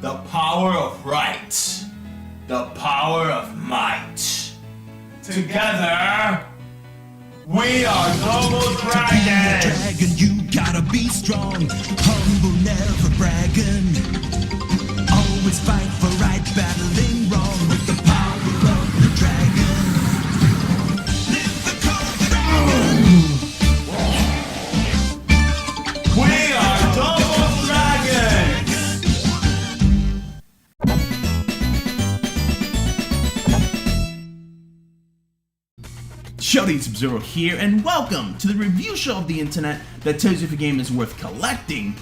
the power of right, the power of might. Together, we are Double Dragon! Dragon, you gotta be strong, humble, never bragging. Always fight for right, battling wrong with the power of the dragon. Live the code. We are Double Dragons! Gersonzero here, and welcome to the review show of the internet that tells you if a game is worth collecting,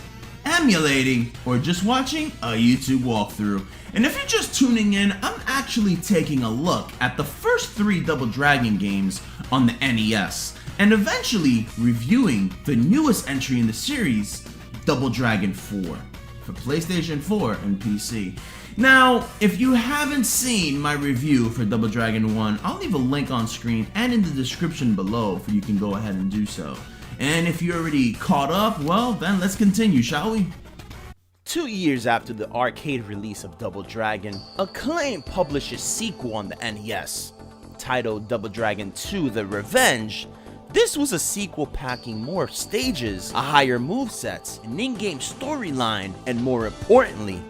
emulating, or just watching a YouTube walkthrough. And if you're just tuning in, I'm actually taking a look at the first 3 Double Dragon games on the NES, and eventually reviewing the newest entry in the series, Double Dragon 4, for PlayStation 4 and PC. Now, if you haven't seen my review for Double Dragon 1, I'll leave a link on screen and in the description below for you can go ahead and do so. And if you're already caught up, well, then let's continue, shall we? 2 years after the arcade release of Double Dragon, Acclaim published a sequel on the NES, titled Double Dragon 2 The Revenge. This was a sequel packing more stages, a higher movesets, an in-game storyline, and more importantly,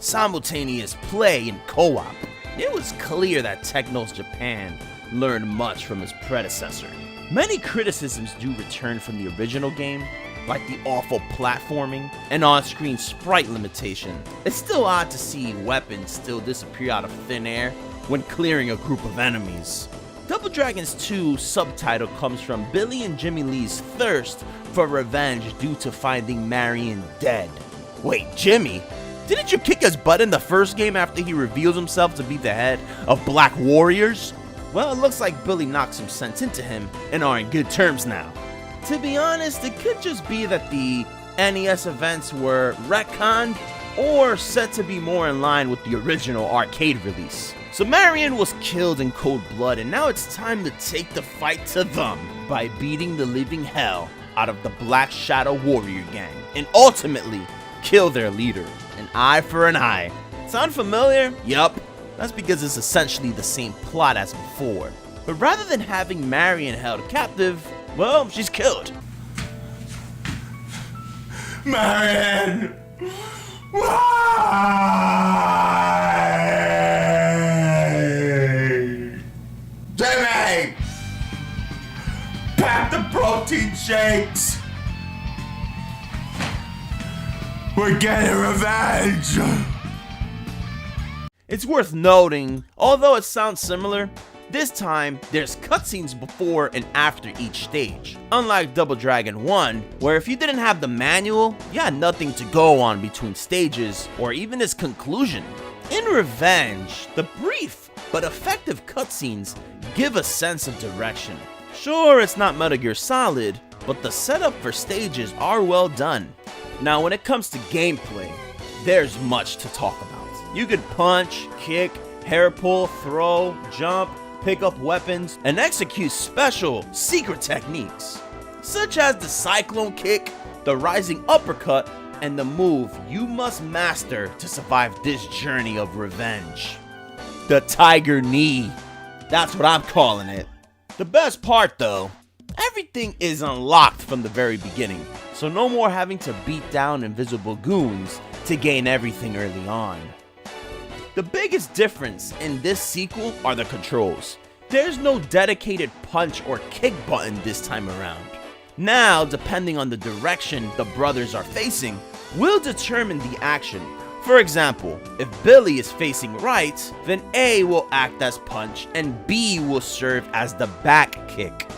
simultaneous play and co-op. It was clear that Technos Japan learned much from his predecessor. Many criticisms do return from the original game, like the awful platforming and on-screen sprite limitation. It's still odd to see weapons still disappear out of thin air when clearing a group of enemies. Double Dragons 2 subtitle comes from Billy and Jimmy Lee's thirst for revenge due to finding Marion dead. Wait, Jimmy? Didn't you kick his butt in the first game after he reveals himself to be the head of Black Warriors? Well, it looks like Billy knocked some sense into him and are in good terms now. To be honest, it could just be that the NES events were retconned or set to be more in line with the original arcade release. So Marion was killed in cold blood, and now it's time to take the fight to them by beating the living hell out of the Black Shadow Warrior gang and ultimately kill their leader. An eye for an eye. Sound familiar? Yup. That's because it's essentially the same plot as before. But rather than having Marion held captive, well, she's killed. Marion! Why? Jimmy! Pack the protein shakes! We're getting revenge! It's worth noting, although it sounds similar, this time there's cutscenes before and after each stage. Unlike Double Dragon 1, where if you didn't have the manual, you had nothing to go on between stages or even its conclusion. In Revenge, the brief but effective cutscenes give a sense of direction. Sure, it's not Metal Gear Solid, but the setup for stages are well done. Now, when it comes to gameplay, there's much to talk about. You could punch, kick, hair pull, throw, jump, pick up weapons, and execute special, secret techniques, such as the Cyclone Kick, the Rising Uppercut, and the move you must master to survive this journey of revenge. The Tiger Knee. That's what I'm calling it. The best part though, everything is unlocked from the very beginning, so no more having to beat down invisible goons to gain everything early on. The biggest difference in this sequel are the controls. There's no dedicated punch or kick button this time around. Now, depending on the direction the brothers are facing, will determine the action. For example, if Billy is facing right, then A will act as punch and B will serve as the back kick.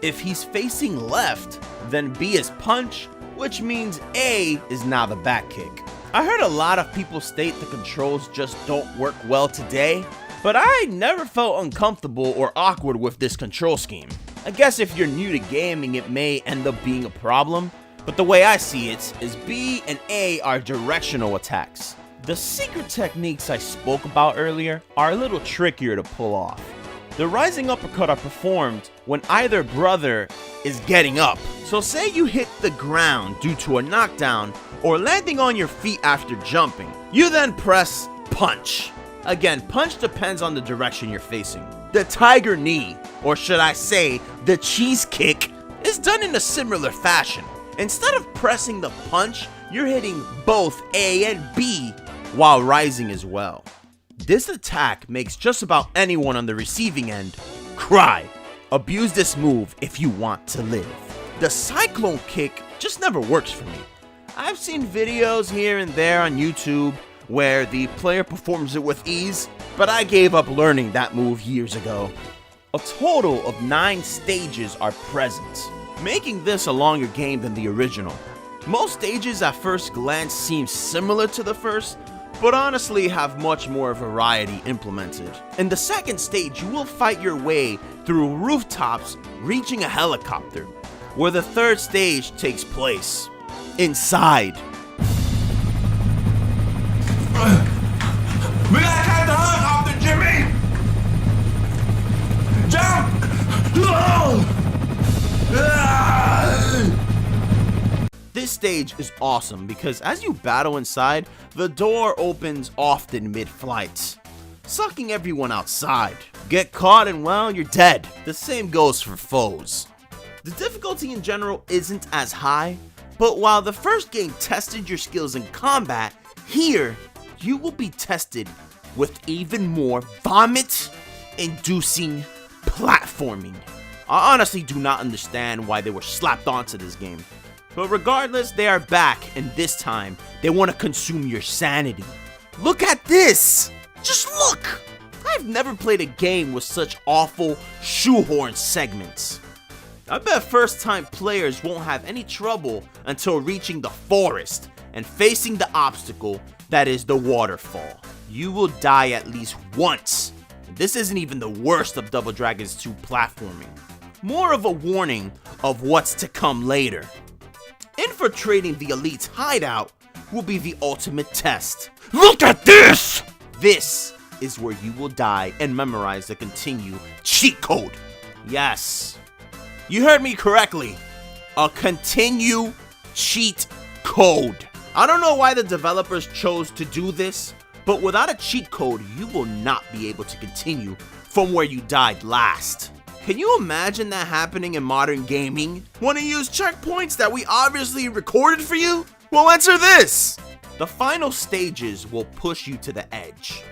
If he's facing left, then B is punch, which means A is now the back kick. I heard a lot of people state the controls just don't work well today, but I never felt uncomfortable or awkward with this control scheme. I guess if you're new to gaming, it may end up being a problem, but the way I see it is B and A are directional attacks. The secret techniques I spoke about earlier are a little trickier to pull off. The rising uppercut are performed when either brother is getting up. So say you hit the ground due to a knockdown or landing on your feet after jumping. You then press punch. Again, punch depends on the direction you're facing. The tiger knee, or should I say, the cheese kick, is done in a similar fashion. Instead of pressing the punch, you're hitting both A and B while rising as well. This attack makes just about anyone on the receiving end cry. Abuse this move if you want to live. The cyclone kick just never works for me. I've seen videos here and there on YouTube where the player performs it with ease, but I gave up learning that move years ago. A total of 9 stages are present, making this a longer game than the original. Most stages at first glance seem similar to the first, but honestly have much more variety implemented. In the second stage, you will fight your way through rooftops, reaching a helicopter, where the third stage takes place. Inside. We gotta catch the helicopter, Jimmy! Jump! This stage is awesome because as you battle inside, the door opens often mid-flight, sucking everyone outside. Get caught and well, you're dead. The same goes for foes. The difficulty in general isn't as high, but while the first game tested your skills in combat, here you will be tested with even more vomit-inducing platforming. I honestly do not understand why they were slapped onto this game. But regardless, they are back, and this time, they want to consume your sanity. Look at this! Just look! I've never played a game with such awful shoehorn segments. I bet first-time players won't have any trouble until reaching the forest and facing the obstacle that is the waterfall. You will die at least once. And this isn't even the worst of Double Dragon's 2 platforming. More of a warning of what's to come later. Infiltrating the elite's hideout will be the ultimate test. Look at this! This is where you will die and memorize the continue cheat code. Yes, you heard me correctly. A continue cheat code. I don't know why the developers chose to do this, but without a cheat code, you will not be able to continue from where you died last. Can you imagine that happening in modern gaming? Want to use checkpoints that we obviously recorded for you? Well, answer this! The final stages will push you to the edge.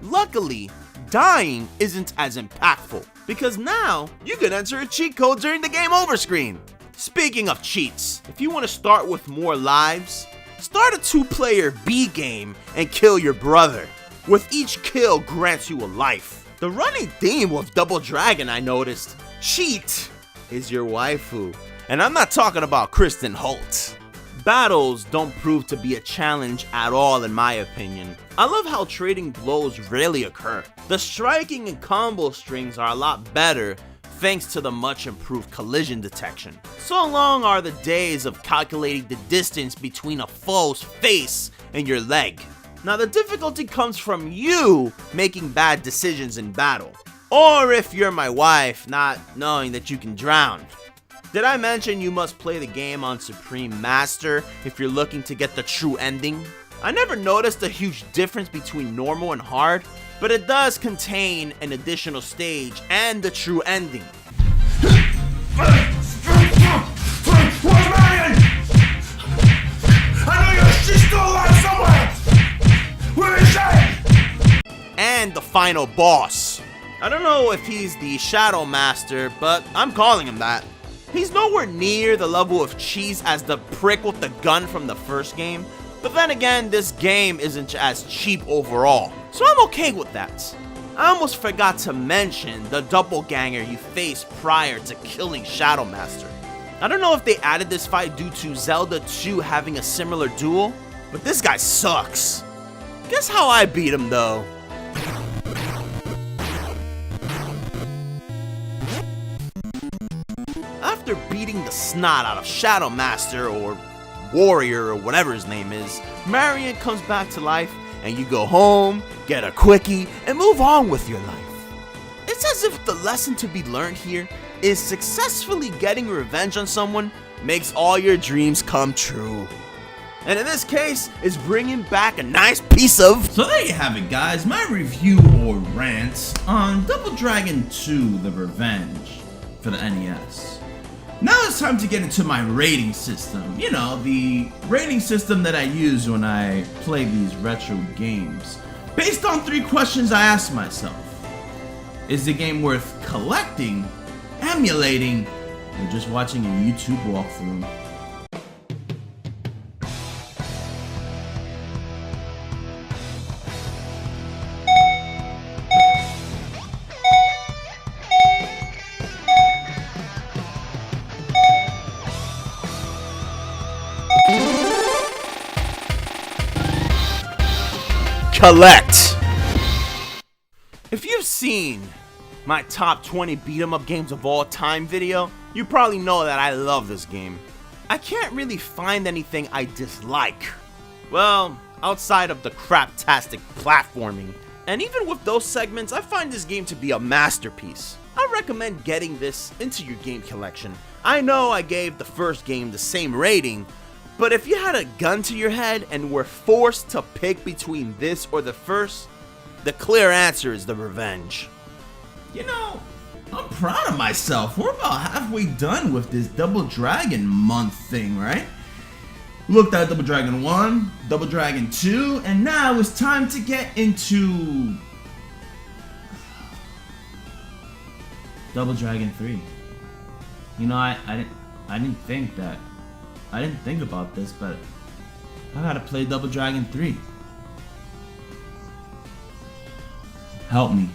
Luckily, dying isn't as impactful, because now you can enter a cheat code during the game over screen. Speaking of cheats, if you want to start with more lives, start a 2-player B game and kill your brother. With each kill grants you a life. The running theme with Double Dragon, I noticed, cheat is your waifu. And I'm not talking about Kristen Holt. Battles don't prove to be a challenge at all in my opinion. I love how trading blows rarely occur. The striking and combo strings are a lot better thanks to the much improved collision detection. So long are the days of calculating the distance between a foe's face and your leg. Now the difficulty comes from you making bad decisions in battle. Or if you're my wife, not knowing that you can drown. Did I mention you must play the game on Supreme Master if you're looking to get the true ending? I never noticed a huge difference between normal and hard, but it does contain an additional stage and the true ending. And the final boss. I don't know if he's the Shadow Master, but I'm calling him that. He's nowhere near the level of cheese as the prick with the gun from the first game, but then again, this game isn't as cheap overall, so I'm okay with that. I almost forgot to mention the doppelganger you faced prior to killing Shadow Master. I don't know if they added this fight due to Zelda 2 having a similar duel, but this guy sucks. Guess how I beat him though? After beating the snot out of Shadow Master or Warrior or whatever his name is, Marion comes back to life and you go home, get a quickie, and move on with your life. It's as if the lesson to be learned here is successfully getting revenge on someone makes all your dreams come true. And in this case, is bringing back a nice piece of... So there you have it, guys, my review or rant on Double Dragon 2 The Revenge for the NES. Now it's time to get into my rating system. You know, the rating system that I use when I play these retro games. Based on 3 questions I asked myself. Is the game worth collecting, emulating, or just watching a YouTube walkthrough? Collect! If you've seen my top 20 beat 'em up games of all time video, you probably know that I love this game. I can't really find anything I dislike. Well, outside of the craptastic platforming. And even with those segments, I find this game to be a masterpiece. I recommend getting this into your game collection. I know I gave the first game the same rating, but if you had a gun to your head and were forced to pick between this or the first, the clear answer is The Revenge. You know, I'm proud of myself. We're about halfway done with this Double Dragon month thing, right? Looked at Double Dragon 1, Double Dragon 2, and now it's time to get into Double Dragon 3. You know, I didn't think about this, but I gotta play Double Dragon 3. Help me.